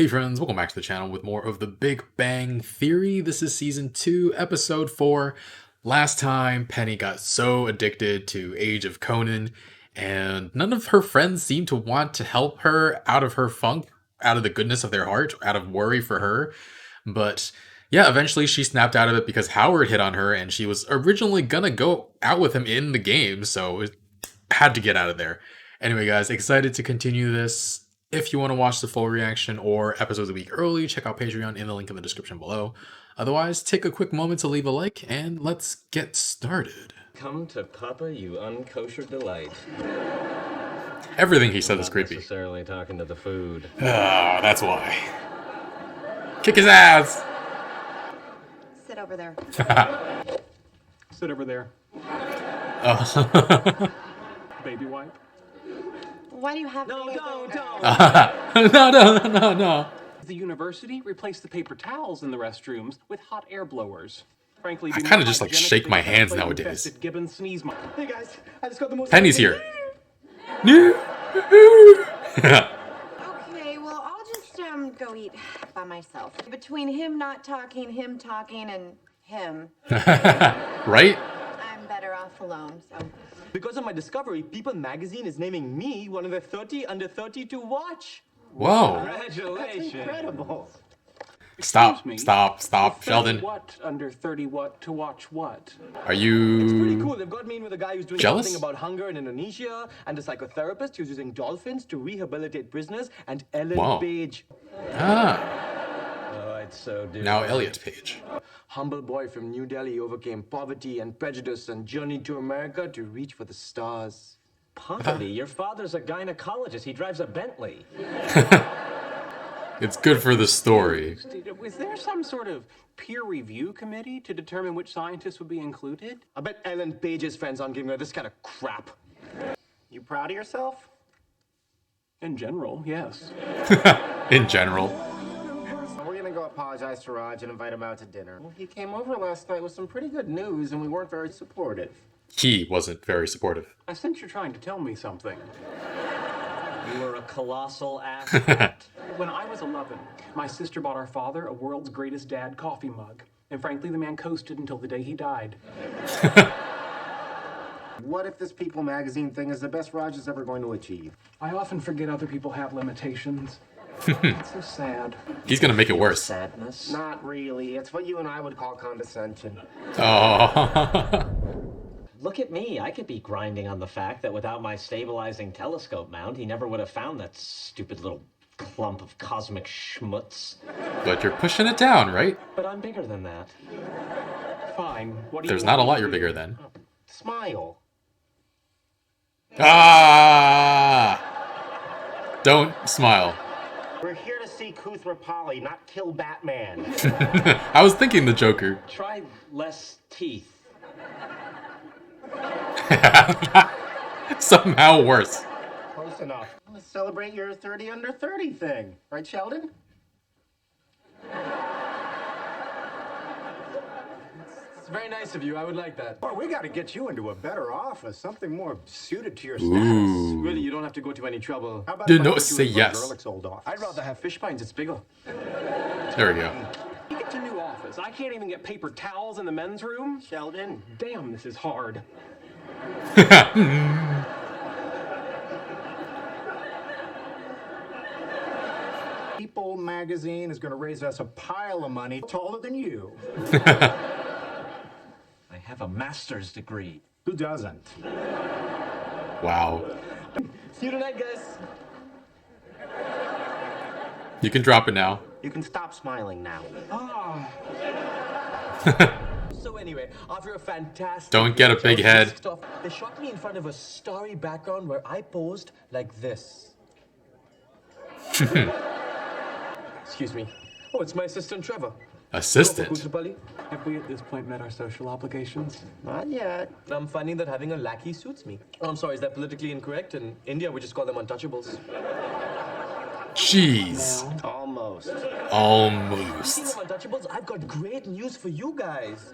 Hey friends, welcome back to the channel with more of the Big Bang Theory. This is season 2, episode 4. Last time, Penny got so addicted to Age of Conan, and none of her friends seemed to want to help her out of her funk, out of the goodness of their heart, out of worry for her. But yeah, eventually she snapped out of it because Howard hit on her, and she was originally gonna go out with him in the game, so it had to get out of there. Anyway, guys, excited to continue this. If you want to watch the full reaction or episodes a week early, check out Patreon in the link in the description below. Otherwise, take a quick moment to leave a like, and let's get started. Come to Papa, you unkosher delight. Everything he said is Not creepy. necessarily talking to the food. Ah, that's why. Kick his ass! Sit over there. Sit over there. Oh. Baby wipe. Why do you have No, don't. No. The university replaced the paper towels in the restrooms with hot air blowers. Frankly, I kinda just, like, shake my hands nowadays. Gibbon sneeze mark. Hey guys, I just got the most. Penny's here. Okay, well, I'll just go eat by myself. Between him not talking, him talking, and him, Right? I'm better off alone, so. Because of my discovery, People magazine is naming me one of the 30 under 30 to watch. Whoa. Congratulations. Incredible. Stop, me? stop, 30 Sheldon. What under 30 what to watch what? Are Pretty you... cool. They've got me in with a guy who's doing Jealous? something about hunger in Indonesia, and a psychotherapist who's using dolphins to rehabilitate prisoners, and Ellen Wow. Page, Ah, Oh, I'd so do. now Elliot's page. humble boy from New Delhi, overcame poverty and prejudice and journeyed to America to reach for the stars. Poverty? Your father's a gynecologist. He drives a Bentley. It's good for the story. Was there some sort of peer review committee to determine which scientists would be included? I bet Ellen Page's friends aren't giving her this kind of crap. You proud of yourself? In general, yes. In general. We're gonna go apologize to Raj and invite him out to dinner. Well, he came over last night with some pretty good news, and we weren't very supportive. He wasn't very supportive. I sense you're trying to tell me something. You were a colossal asshole. When I was 11, my sister bought our father a world's greatest dad coffee mug. And frankly, the man coasted until the day he died. What if this People magazine thing is the best Raj is ever going to achieve? I often forget other people have limitations. It's so sad. He's gonna make it worse. Sadness. Not really. It's what you and I would call condescension. Oh. Look at me. I could be grinding on the fact that without my stabilizing telescope mount, he never would have found that stupid little clump of cosmic schmutz. But you're pushing it down, right? But I'm bigger than that. Fine. What do There's you not a want lot me you're to do? bigger than. Smile. Ah! Don't smile. We're here to see Kuthra Pali, not kill Batman. I was thinking the Joker. Try less teeth. Somehow worse. Close enough. Let's celebrate your 30 under 30 thing. Right, Sheldon? It's very nice of you. I would like that. Well, we got to get you into a better office, something more suited to your status. Ooh. Really, you don't have to go to any trouble. How about Did if I not put you say in yes. Von Gerlich's old office? I'd rather have fish pinds. It's bigger. There we go. You get to new office. I can't even get paper towels in the men's room. Sheldon? Damn, this is hard. People magazine is going to raise us a pile of money taller than you. I have a master's degree. Who doesn't? Wow. See you tonight, guys. You can drop it now. You can stop smiling now. So anyway, after a fantastic... Don't get a big head. Stuff, they shot me in front of a starry background where I posed like this. Excuse me. Oh, it's my assistant Trevor. Assistant. Kuthra Have we at this point met our social obligations? Not yet. I'm finding that having a lackey suits me. Oh, I'm sorry, is that politically incorrect? In India, we just call them untouchables. Jeez. Almost. Almost. Speaking of Untouchables, I've got great news for you guys.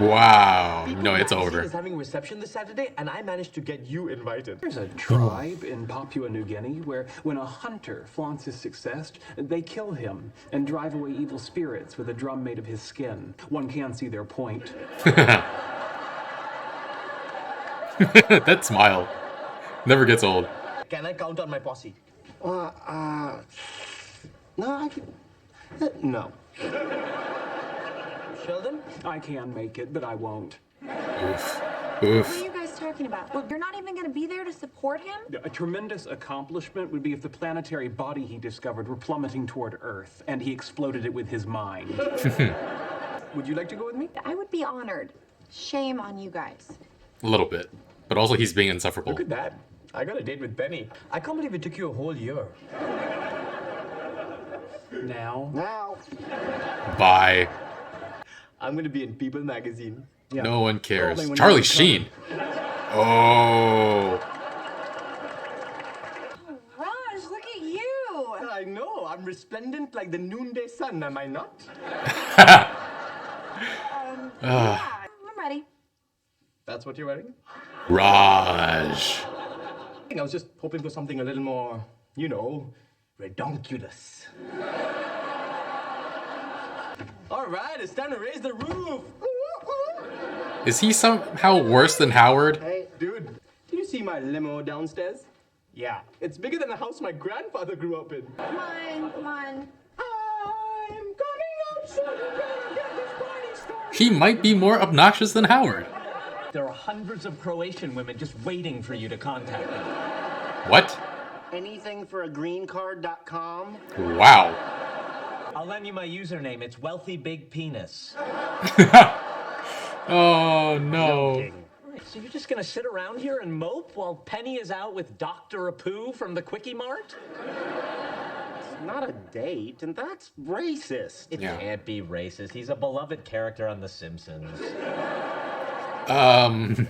Wow. People No, it's Magazine over. is having a reception this Saturday, and I managed to get you invited. There's a tribe in Papua New Guinea where when a hunter flaunts his success, they kill him and drive away evil spirits with a drum made of his skin. One can see their point. That smile never gets old. Can I count on my posse? No, I can... No. Sheldon? I can make it, but I won't. Oof. What are Oof. you guys talking about? Well, you're not even going to be there to support him? A tremendous accomplishment would be if the planetary body he discovered were plummeting toward Earth, and he exploded it with his mind. Would you like to go with me? I would be honored. Shame on you guys. A little bit. But also he's being insufferable. Look at that. I got a date with Penny. I can't believe it took you a whole year. Now? Now. Bye. I'm going to be in People Magazine. Yeah. No one cares. Only when Charlie you come. Sheen. Oh. Raj, look at you. I know. I'm resplendent like the noonday sun, am I not? Yeah, I'm ready. That's what you're wearing? Raj. I was just hoping for something a little more, you know, redonkulous. All right, it's time to raise the roof. Is he somehow worse than Howard? Hey, dude, did you see my limo downstairs? Yeah. It's bigger than the house my grandfather grew up in. Come on, come on. I'm coming out, so you better get this party started. He might be more obnoxious than Howard. There are hundreds of Croatian women just waiting for you to contact them. What? Anything for a greencard.com? Wow. I'll lend you my username. It's Wealthy Big Penis. Oh no. So you're just gonna sit around here and mope while Penny is out with Dr. Apu from the Quickie Mart? It's not a date, and that's racist. It Yeah. can't be racist. He's a beloved character on The Simpsons.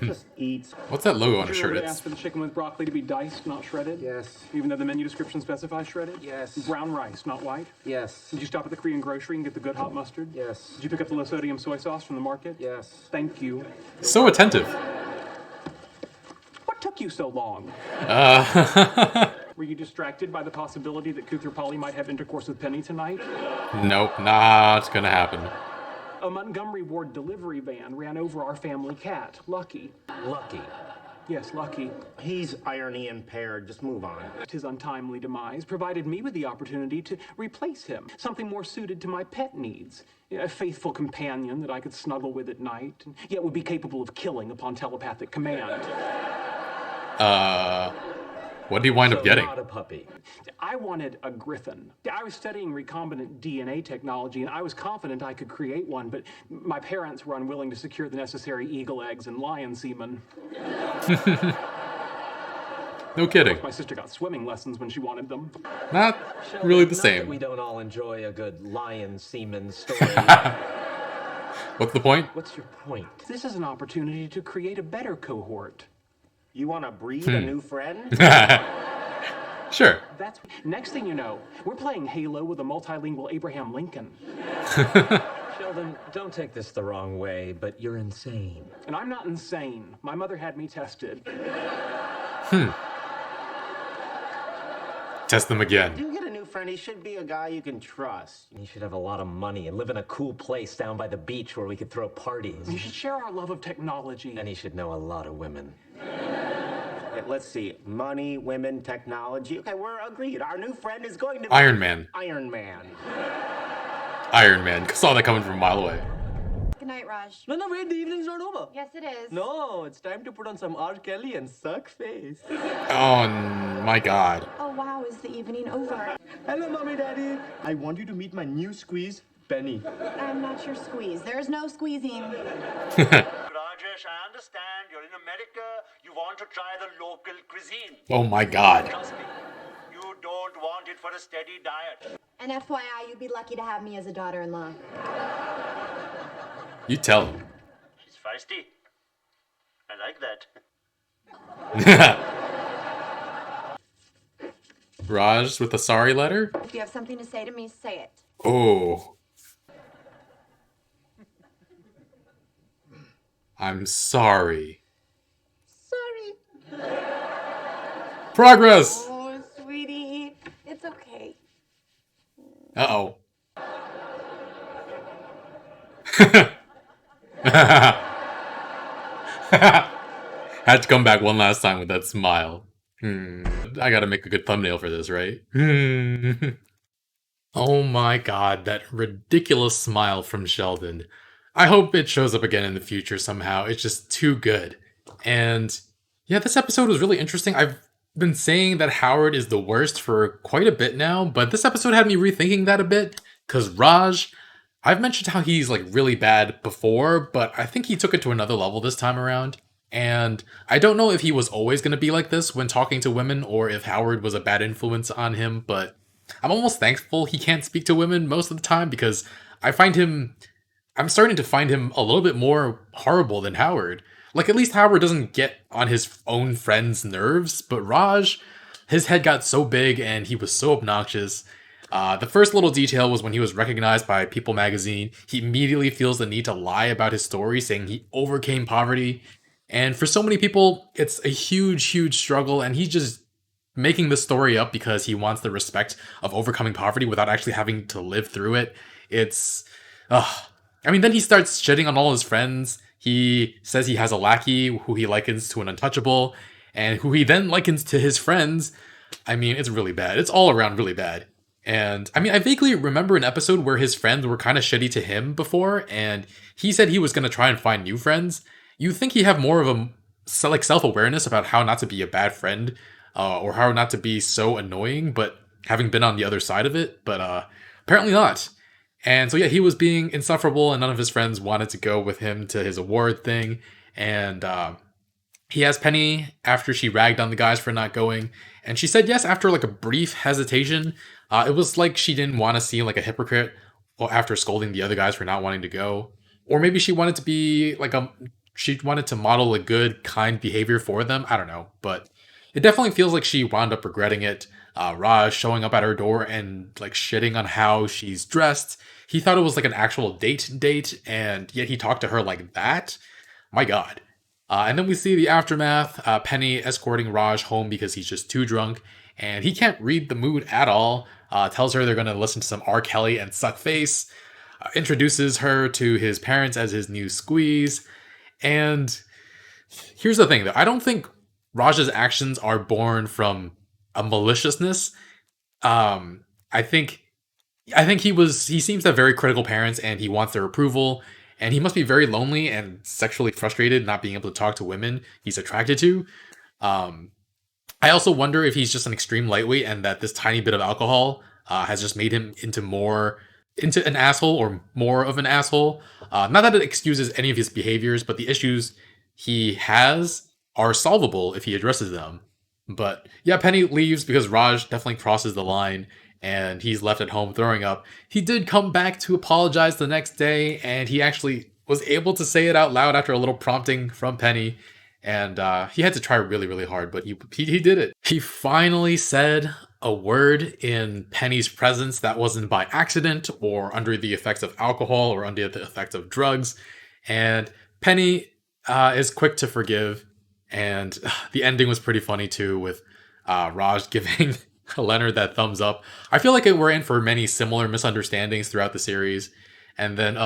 Just eats. What's that logo on his Did you shirt? really It's ask for the chicken with broccoli to be diced, not shredded? Yes. Even though the menu description specifies shredded? Yes. Brown rice, not white? Yes. Did you stop at the Korean grocery and get the good hot mustard? Yes. Did you pick up the low sodium soy sauce from the market? Yes. Thank you. so attentive. What took you so long? Were you distracted by the possibility that Kuthar Polly might have intercourse with Penny tonight? Nope, not gonna happen. A Montgomery Ward delivery van ran over our family cat, Lucky. Lucky. Yes, Lucky. He's irony impaired. Just move on. His untimely demise provided me with the opportunity to replace him, something more suited to my pet needs. A faithful companion that I could snuggle with at night, and yet would be capable of killing upon telepathic command. What did he wind up getting? Not a puppy. I wanted a Griffin. I was studying recombinant DNA technology, and I was confident I could create one, but my parents were unwilling to secure the necessary eagle eggs and lion semen. No kidding. My sister got swimming lessons when she wanted them. Not Sheldon, really the not that same. we don't all enjoy a good lion semen story. What's the point? What's your point? This is an opportunity to create a better cohort. You want to breed a new friend? Sure. That's next thing you know, we're playing Halo with a multilingual Abraham Lincoln. Sheldon, don't take this the wrong way, but you're insane. And I'm not insane. My mother had me tested. Test them again. You get a new friend, he should be a guy you can trust. You should have a lot of money and live in a cool place down by the beach where we could throw parties. You should share our love of technology. And he should know a lot of women. Okay, let's see. Money, women, technology. Okay, we're agreed. Our new friend is going to be Iron Man. Iron Man. Iron Man. Saw that coming from a mile away. Good night, Raj. No, wait, the evening's not over. Yes, it is. No, it's time to put on some R. Kelly and suck face. Oh my god. Oh, wow, is the evening over? Hello, Mommy, Daddy. I want you to meet my new squeeze, Penny. I'm not your squeeze. There's no squeezing. Rajesh, I understand you're in America. You want to try the local cuisine. Oh my god. Trust me, you don't want it for a steady diet. And FYI, you'd be lucky to have me as a daughter-in-law. You tell him. She's feisty. I like that. Raj with a sorry letter? If you have something to say to me, say it. Oh. I'm sorry. Sorry. Progress! Oh, sweetie. It's okay. Uh-oh. Had to come back one last time with that smile. I gotta make a good thumbnail for this, right? Oh my god, that ridiculous smile from Sheldon. I hope it shows up again in the future somehow. It's just too good. And yeah, this episode was really interesting. I've been saying that Howard is the worst for quite a bit now, but this episode had me rethinking that a bit. Because Raj, I've mentioned how he's like really bad before, but I think he took it to another level this time around. And I don't know if he was always going to be like this when talking to women or if Howard was a bad influence on him, but I'm almost thankful he can't speak to women most of the time because I find him I'm starting to find him a little bit more horrible than Howard. Like, at least Howard doesn't get on his own friend's nerves, but Raj, his head got so big and he was so obnoxious. The first little detail was when he was recognized by People magazine. He immediately feels the need to lie about his story, saying he overcame poverty. And for so many people, it's a huge, huge struggle, and he's just making the story up because he wants the respect of overcoming poverty without actually having to live through it. It's, I mean, then he starts shitting on all his friends. He says he has a lackey who he likens to an untouchable, and who he then likens to his friends. I mean, it's really bad. It's all around really bad. And I mean, I vaguely remember an episode where his friends were kind of shitty to him before, and he said he was going to try and find new friends. You'd think he'd have more of a self-awareness about how not to be a bad friend, or how not to be so annoying, but having been on the other side of it, but apparently not. And so yeah, he was being insufferable, and none of his friends wanted to go with him to his award thing. And he asked Penny after she ragged on the guys for not going, and she said yes after like a brief hesitation. It was like she didn't want to seem like a hypocrite after scolding the other guys for not wanting to go, or maybe she wanted to be like she wanted to model a good, kind behavior for them. I don't know, but it definitely feels like she wound up regretting it. Raj showing up at her door and like shitting on how she's dressed. He thought it was like an actual date, and yet he talked to her like that. My God. And then we see the aftermath. Penny escorting Raj home because he's just too drunk, and he can't read the mood at all. Tells her they're going to listen to some R. Kelly and suck face. Introduces her to his parents as his new squeeze. And here's the thing, though. I don't think Raj's actions are born from a maliciousness. I think he seems to have very critical parents, and he wants their approval, and he must be very lonely and sexually frustrated not being able to talk to women he's attracted to. I also wonder if he's just an extreme lightweight, and that this tiny bit of alcohol has just made him into an asshole, or more of an asshole. Not that it excuses any of his behaviors, but the issues he has are solvable if he addresses them. But yeah, Penny leaves because Raj definitely crosses the line, and he's left at home throwing up. He did come back to apologize the next day, and he actually was able to say it out loud after a little prompting from Penny. And he had to try really, really hard, but he did it. He finally said a word in Penny's presence that wasn't by accident or under the effects of alcohol or under the effects of drugs. And Penny is quick to forgive. And the ending was pretty funny too, with Raj giving Leonard that thumbs up. I feel like we're in for many similar misunderstandings throughout the series. And then,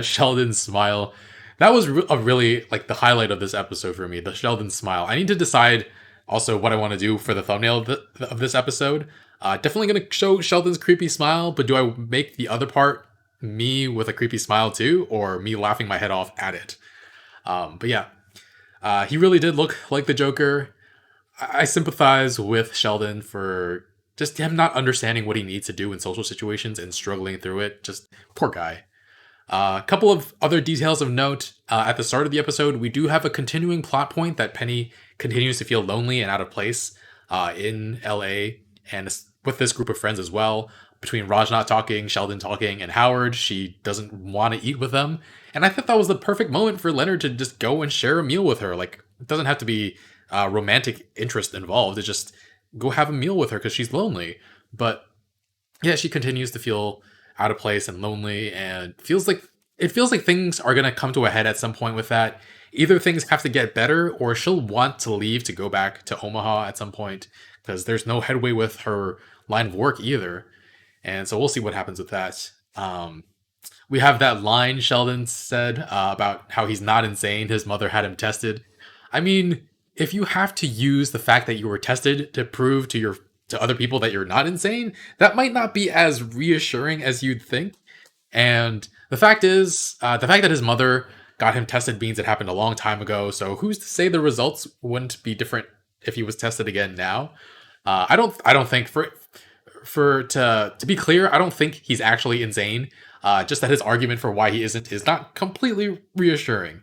Sheldon's smile. That was really like the highlight of this episode for me, the Sheldon smile. I need to decide also what I want to do for the thumbnail of this episode. Definitely going to show Sheldon's creepy smile, but do I make the other part me with a creepy smile too, or me laughing my head off at it? But yeah, he really did look like the Joker. I sympathize with Sheldon for just him not understanding what he needs to do in social situations and struggling through it. Just poor guy. A couple of other details of note. At the start of the episode, we do have a continuing plot point that Penny continues to feel lonely and out of place in LA, and with this group of friends as well. Between Raj not talking, Sheldon talking, and Howard, she doesn't want to eat with them. And I thought that was the perfect moment for Leonard to just go and share a meal with her. Like, it doesn't have to be romantic interest involved. It's just go have a meal with her because she's lonely. But yeah, she continues to feel out of place and lonely, and feels like things are gonna come to a head at some point with that. Either things have to get better, or she'll want to leave to go back to Omaha at some point because there's no headway with her line of work either. And so we'll see what happens with that. We have that line Sheldon said about how he's not insane. His mother had him tested. I mean, if you have to use the fact that you were tested to prove to other people that you're not insane, that might not be as reassuring as you'd think. And the fact is, the fact that his mother got him tested means it happened a long time ago. So who's to say the results wouldn't be different if he was tested again now? I don't think to be clear, I don't think he's actually insane. Just that his argument for why he isn't is not completely reassuring.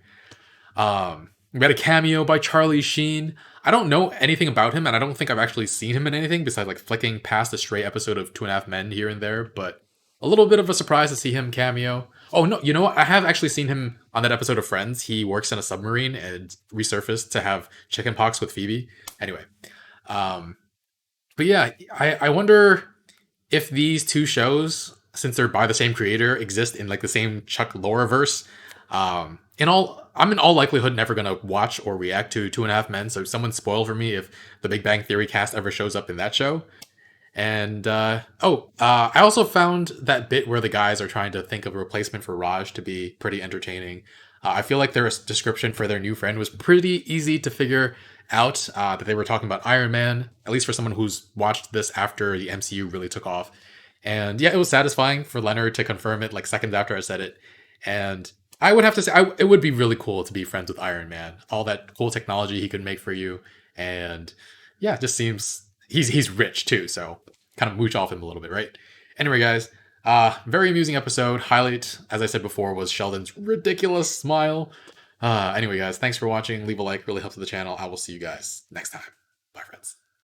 We had a cameo by Charlie Sheen. I don't know anything about him, and I don't think I've actually seen him in anything besides like flicking past a stray episode of Two and a Half Men here and there. But a little bit of a surprise to see him cameo. Oh no, you know what? I have actually seen him on that episode of Friends. He works in a submarine and resurfaced to have chickenpox with Phoebe. Anyway, but yeah, I wonder if these two shows, since they're by the same creator, exist in like the same Chuck Lorre-verse. I'm in all likelihood never gonna watch or react to Two and a Half Men, so someone spoil for me if the Big Bang Theory cast ever shows up in that show. And I also found that bit where the guys are trying to think of a replacement for Raj to be pretty entertaining. I feel like their description for their new friend was pretty easy to figure out, that they were talking about Iron Man, at least for someone who's watched this after the MCU really took off. And yeah, it was satisfying for Leonard to confirm it like seconds after I said it. And I would have to say, it would be really cool to be friends with Iron Man. All that cool technology he could make for you. And yeah, it just seems he's rich too, so kind of mooch off him a little bit, right? Anyway, guys, very amusing episode. Highlight, as I said before, was Sheldon's ridiculous smile. Anyway, guys, thanks for watching. Leave a like, really helps the channel. I will see you guys next time. Bye, friends.